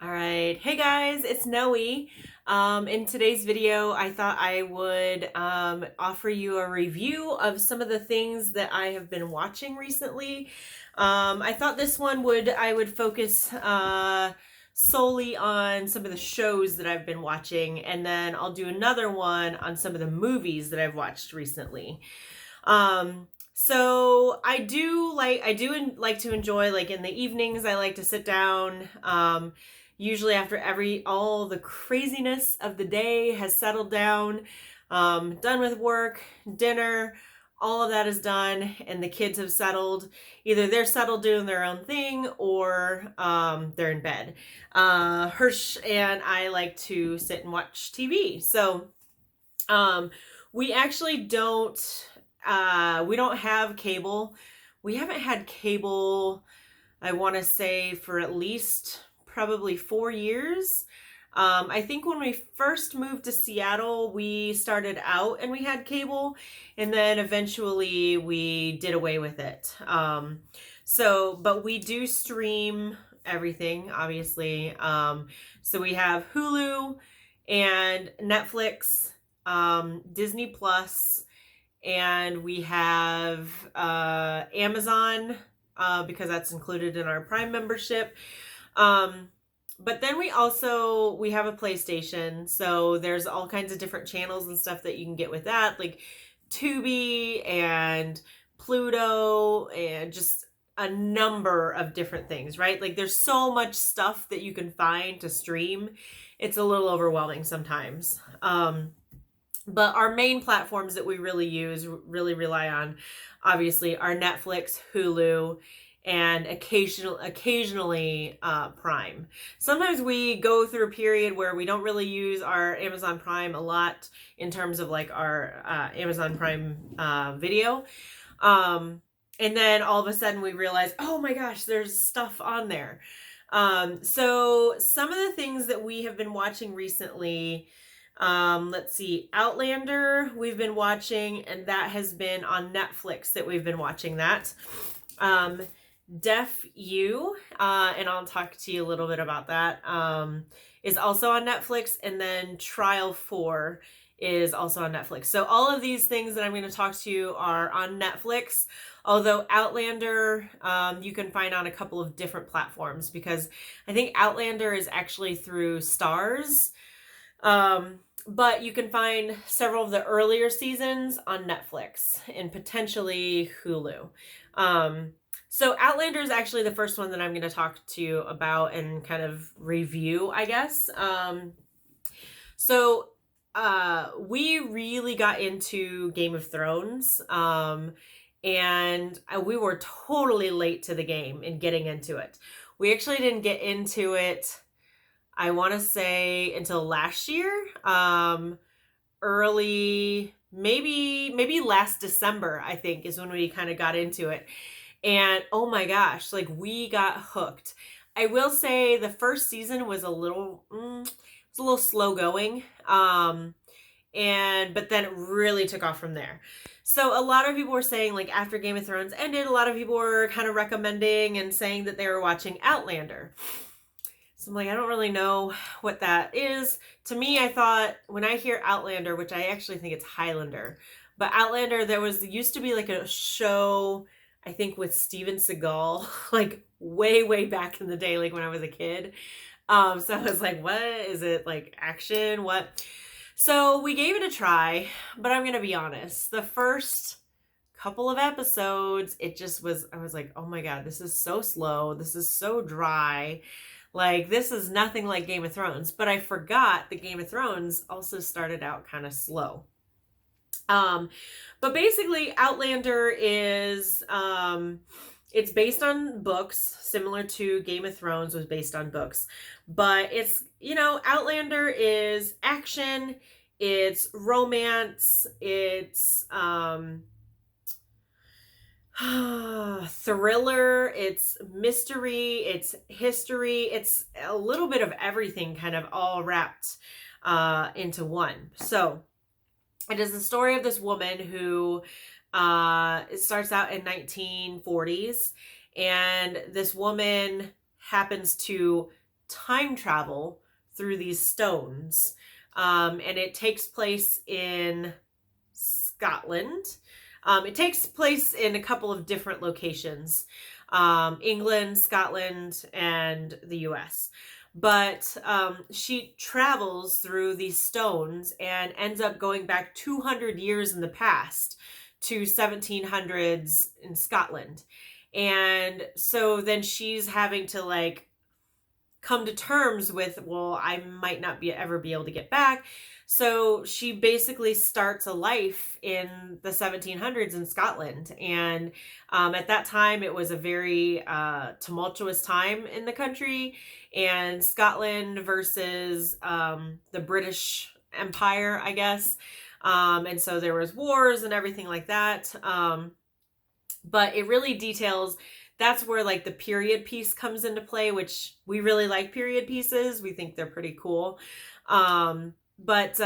All right. Hey guys, it's Noe. In today's video, I thought I would offer you a review of some of the things that I have been watching recently. I thought this one I would focus solely on some of the shows that I've been watching, and then I'll do another one on some of the movies that I've watched recently. So I do like to enjoy, like, in the evenings I like to sit down, usually after all the craziness of the day has settled down, done with work, dinner, all of that is done, and the kids have settled. Either they're settled doing their own thing, or they're in bed. Hirsch and I like to sit and watch TV. So um, we actually don't have cable. We haven't had cable, I want to say, for at least probably 4 years. I think when we first moved to Seattle, we started out and we had cable, and then eventually we did away with it. But we do stream everything, obviously. So we have Hulu and Netflix, Disney Plus, and we have Amazon, because that's included in our Prime membership. But then we have a PlayStation, so there's all kinds of different channels and stuff that you can get with that, like Tubi and Pluto, and just a number of different things, right? Like, there's so much stuff that you can find to stream. It's a little overwhelming sometimes. But our main platforms that we really rely on, obviously, are Netflix, Hulu, and occasionally Prime. Sometimes we go through a period where we don't really use our Amazon Prime a lot, in terms of like our Amazon Prime Video. And then all of a sudden we realize, oh my gosh, there's stuff on there. So some of the things that we have been watching recently, let's see, Outlander we've been watching, and that has been on Netflix that we've been watching that. Deaf You, and I'll talk to you a little bit about that, is also on Netflix, and then Trial 4 is also on Netflix. So all of these things that I'm going to talk to you are on Netflix, although Outlander, you can find on a couple of different platforms, because I think Outlander is actually through Stars. But you can find several of the earlier seasons on Netflix and potentially Hulu. So Outlander is actually the first one that I'm going to talk to you about and kind of review, I guess. So we really got into Game of Thrones, and we were totally late to the game in getting into it. We actually didn't get into it, I want to say, until last year, early, maybe last December, I think, is when we kind of got into it. And oh my gosh, like, we got hooked. I will say the first season was a little slow going. But then it really took off from there. So a lot of people were saying, like, after Game of Thrones ended, a lot of people were kind of recommending and saying that they were watching Outlander. So I'm like, I don't really know what that is. To me, I thought, when I hear Outlander, which I actually think it's Highlander, but Outlander, there used to be like a show, I think, with Steven Seagal, like way back in the day, like when I was a kid. So I was like, what is it, like action? What? So we gave it a try, but I'm gonna be honest. The first couple of episodes, I was like, oh my God, this is so slow. This is so dry. Like, this is nothing like Game of Thrones. But I forgot that Game of Thrones also started out kind of slow. But basically, Outlander is, it's based on books, similar to Game of Thrones was based on books. But it's, Outlander is action, it's romance, it's thriller, it's mystery, it's history, it's a little bit of everything, kind of all wrapped into one. So it is the story of this woman who, it starts out in 1940s, and this woman happens to time travel through these stones. And it takes place in Scotland. It takes place in a couple of different locations, England, Scotland, and the US. But she travels through these stones and ends up going back 200 years in the past to 1700s in Scotland. And so then she's having to like come to terms with, well, I might not ever be able to get back. So she basically starts a life in the 1700s in Scotland. And at that time, it was a very tumultuous time in the country. And Scotland versus the British Empire, I guess. And so there was wars and everything like that. But it really details, that's where like the period piece comes into play, which we really like period pieces. We think they're pretty cool. But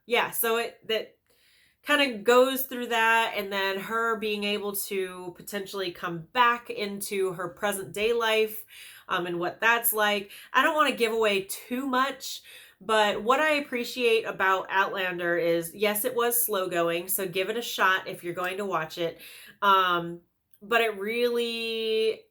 yeah, so that kind of goes through that, and then her being able to potentially come back into her present day life, and what that's like. I don't want to give away too much, but what I appreciate about Outlander is, yes, it was slow going, so give it a shot if you're going to watch it. But it really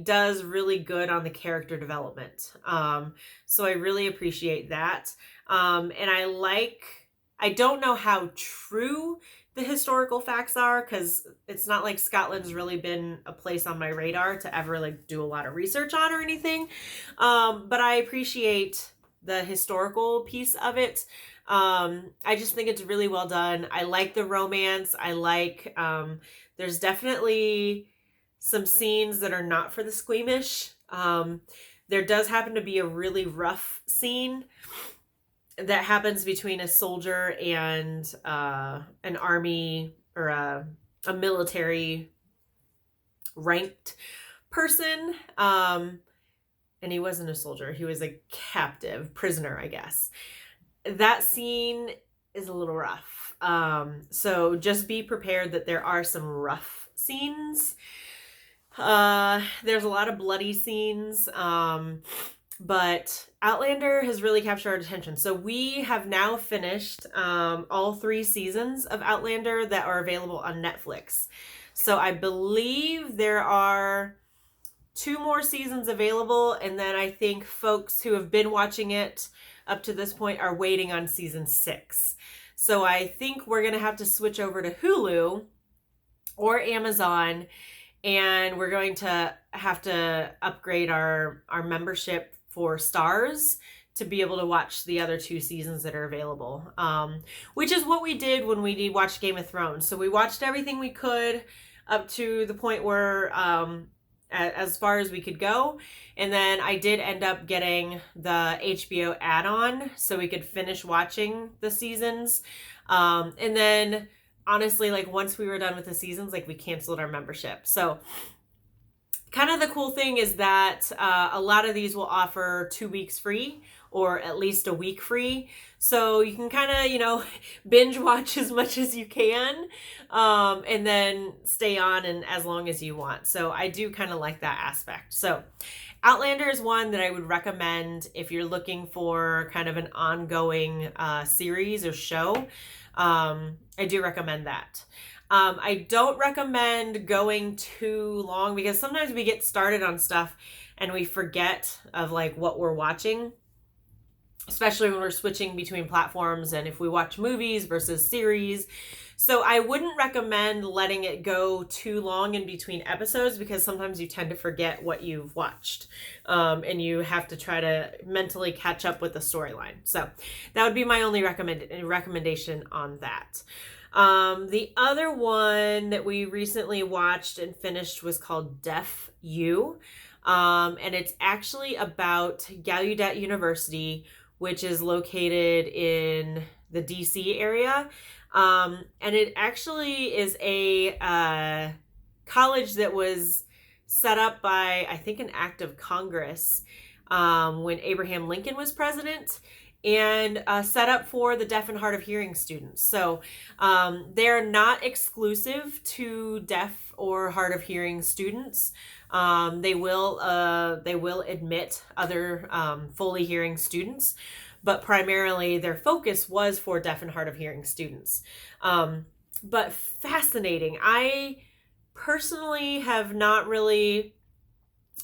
does really good on the character development. So I really appreciate that. And I don't know how true the historical facts are, because it's not like Scotland's really been a place on my radar to ever like do a lot of research on or anything. But I appreciate the historical piece of it. I just think it's really well done. I like the romance. I like, there's definitely some scenes that are not for the squeamish. There does happen to be a really rough scene that happens between a soldier and an army or a military ranked person. And he wasn't a soldier. He was a captive prisoner, I guess. That scene is a little rough. So just be prepared that there are some rough scenes. There's a lot of bloody scenes. But Outlander has really captured our attention. So we have now finished all 3 seasons of Outlander that are available on Netflix. So I believe there are 2 more seasons available, and then I think folks who have been watching it up to this point are waiting on season 6. So I think we're going to have to switch over to Hulu or Amazon, and we're going to have to upgrade our membership for Stars to be able to watch the other 2 seasons that are available, which is what we did when we watched Game of Thrones. So we watched everything we could up to the point where as far as we could go. And then I did end up getting the HBO add-on so we could finish watching the seasons. And then honestly, like once we were done with the seasons, like we canceled our membership. So kind of the cool thing is that a lot of these will offer 2 weeks free, or at least a week free. So you can kind of, binge watch as much as you can, and then stay on and as long as you want. So I do kind of like that aspect. So Outlander is one that I would recommend if you're looking for kind of an ongoing series or show. I do recommend that. I don't recommend going too long, because sometimes we get started on stuff and we forget of like what we're watching, especially when we're switching between platforms and if we watch movies versus series. So I wouldn't recommend letting it go too long in between episodes, because sometimes you tend to forget what you've watched, and you have to try to mentally catch up with the storyline. So that would be my only recommendation on that. The other one that we recently watched and finished was called Deaf U. And it's actually about Gallaudet University, which is located in the DC area. And it actually is a college that was set up by, I think, an act of Congress when Abraham Lincoln was president. and set up for the deaf and hard of hearing students. So they're not exclusive to deaf or hard of hearing students. They will admit other fully hearing students, but primarily their focus was for deaf and hard of hearing students. But fascinating. I personally have not really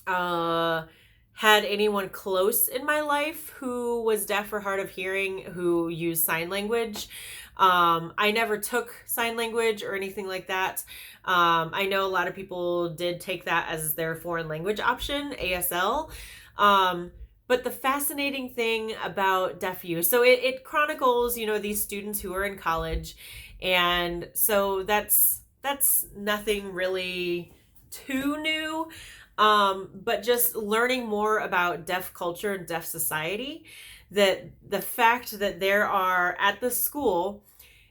had anyone close in my life who was deaf or hard of hearing who used sign language. I never took sign language or anything like that. I know a lot of people did take that as their foreign language option, ASL. But the fascinating thing about Deaf U, so it chronicles, these students who are in college. And so that's nothing really too new. But just learning more about deaf culture and deaf society, that the fact that there are at the school,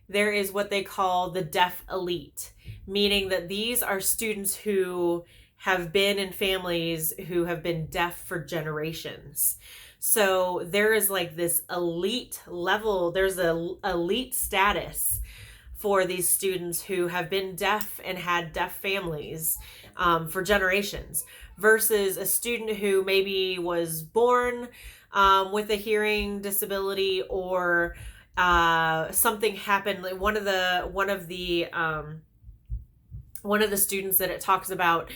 there is what they call the deaf elite, meaning that these are students who have been in families who have been deaf for generations. So there is like this elite level, there's a elite status for these students who have been deaf and had deaf families for generations, versus a student who maybe was born with a hearing disability, or something happened. Like one of the students that it talks about,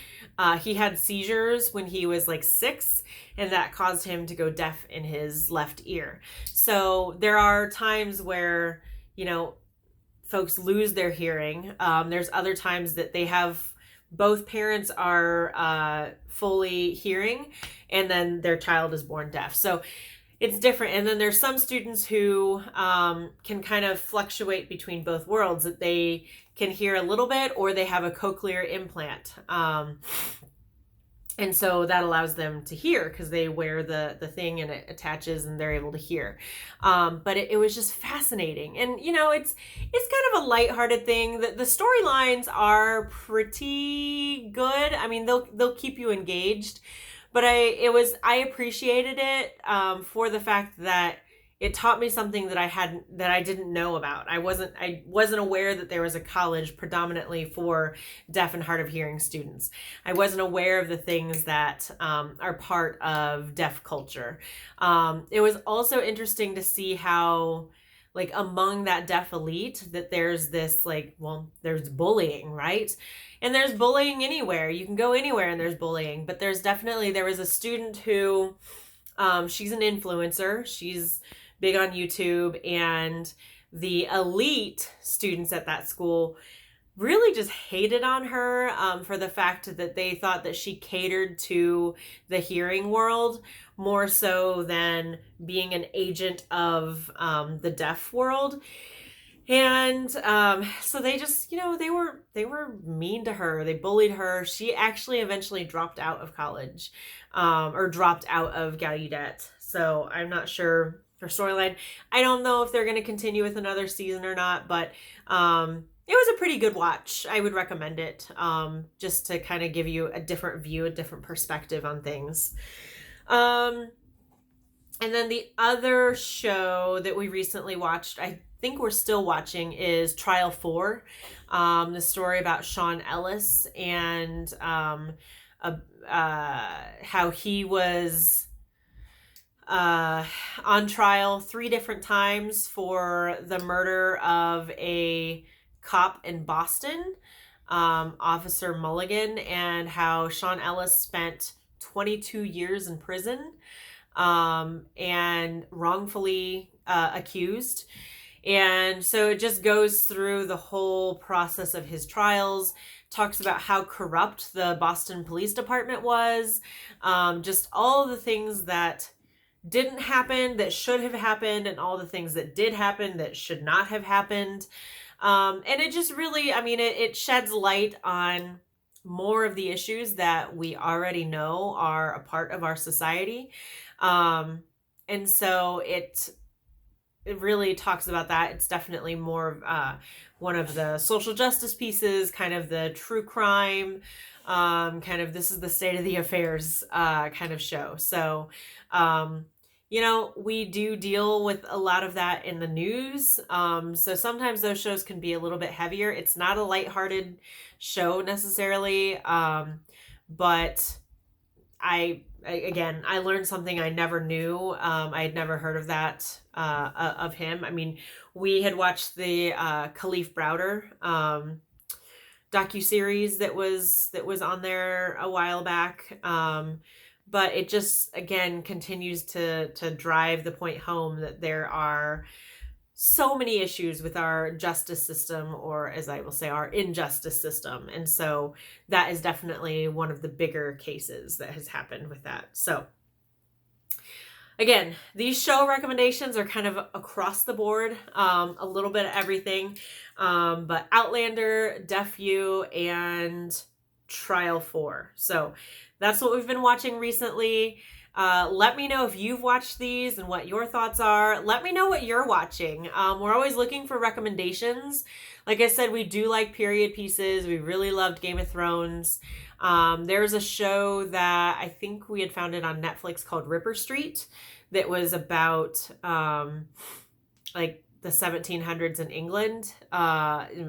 he had seizures when he was like 6, and that caused him to go deaf in his left ear. So there are times where, folks lose their hearing. There's other times that they have both parents are fully hearing, and then their child is born deaf. So it's different. And then there's some students who can kind of fluctuate between both worlds, that they can hear a little bit, or they have a cochlear implant. And so that allows them to hear because they wear the thing and it attaches and they're able to hear. But it was just fascinating. And, it's kind of a lighthearted thing. The storylines are pretty good. I mean, they'll keep you engaged. But I appreciated it for the fact that it taught me something that I didn't know about. I wasn't aware that there was a college predominantly for deaf and hard of hearing students. I wasn't aware of the things that are part of deaf culture. It was also interesting to see how, like, among that deaf elite, that there's this there's bullying, right? And there's bullying anywhere. You can go anywhere and there's bullying. But there was a student who, she's an influencer. She's big on YouTube, and the elite students at that school really just hated on her for the fact that they thought that she catered to the hearing world more so than being an agent of the deaf world. And so they just, they were mean to her. They bullied her. She actually eventually dropped out of college, or dropped out of Gallaudet. So I'm not sure her storyline. I don't know if they're going to continue with another season or not, but it was a pretty good watch. I would recommend it, just to kind of give you a different view, a different perspective on things. And then the other show that we recently watched, I think we're still watching, is Trial 4, the story about Sean Ellis and how he was on trial 3 different times for the murder of a cop in Boston, Officer Mulligan, and how Sean Ellis spent 22 years in prison and wrongfully accused. And so it just goes through the whole process of his trials, talks about how corrupt the Boston Police Department was, just all the things that didn't happen that should have happened, and all the things that did happen that should not have happened. And it just really, it sheds light on more of the issues that we already know are a part of our society. And so it really talks about that. It's definitely more of one of the social justice pieces, kind of the true crime, kind of this is the state of the affairs kind of show. So we do deal with a lot of that in the news. So sometimes those shows can be a little bit heavier. It's not a lighthearted show necessarily, but I learned something I never knew. I had never heard of that of him. I mean, we had watched the Khalif Browder docuseries that was on there a while back. But it just again continues to drive the point home that there are so many issues with our justice system, or as I will say, our injustice system. And so that is definitely one of the bigger cases that has happened with that. So again, these show recommendations are kind of across the board, a little bit of everything. But Outlander, Deaf U, and Trial 4. So that's what we've been watching recently. Let me know if you've watched these and what your thoughts are. Let me know what you're watching. We're always looking for recommendations. Like I said, we do like period pieces. We really loved Game of Thrones. There's a show that I think we had found it on Netflix called Ripper Street that was about like the 1700s in England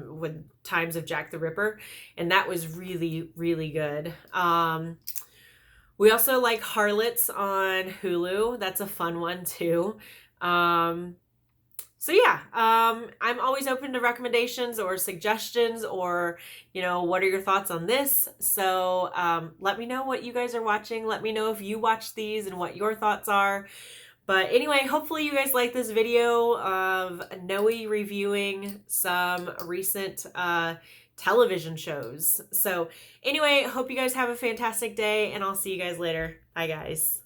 with times of Jack the Ripper. And that was really, really good. We also like Harlots on Hulu. That's a fun one too. So yeah, I'm always open to recommendations or suggestions, or, what are your thoughts on this? So let me know what you guys are watching. Let me know if you watch these and what your thoughts are. But anyway, hopefully you guys like this video of Noe reviewing some recent television shows. So anyway, hope you guys have a fantastic day, and I'll see you guys later. Bye, guys.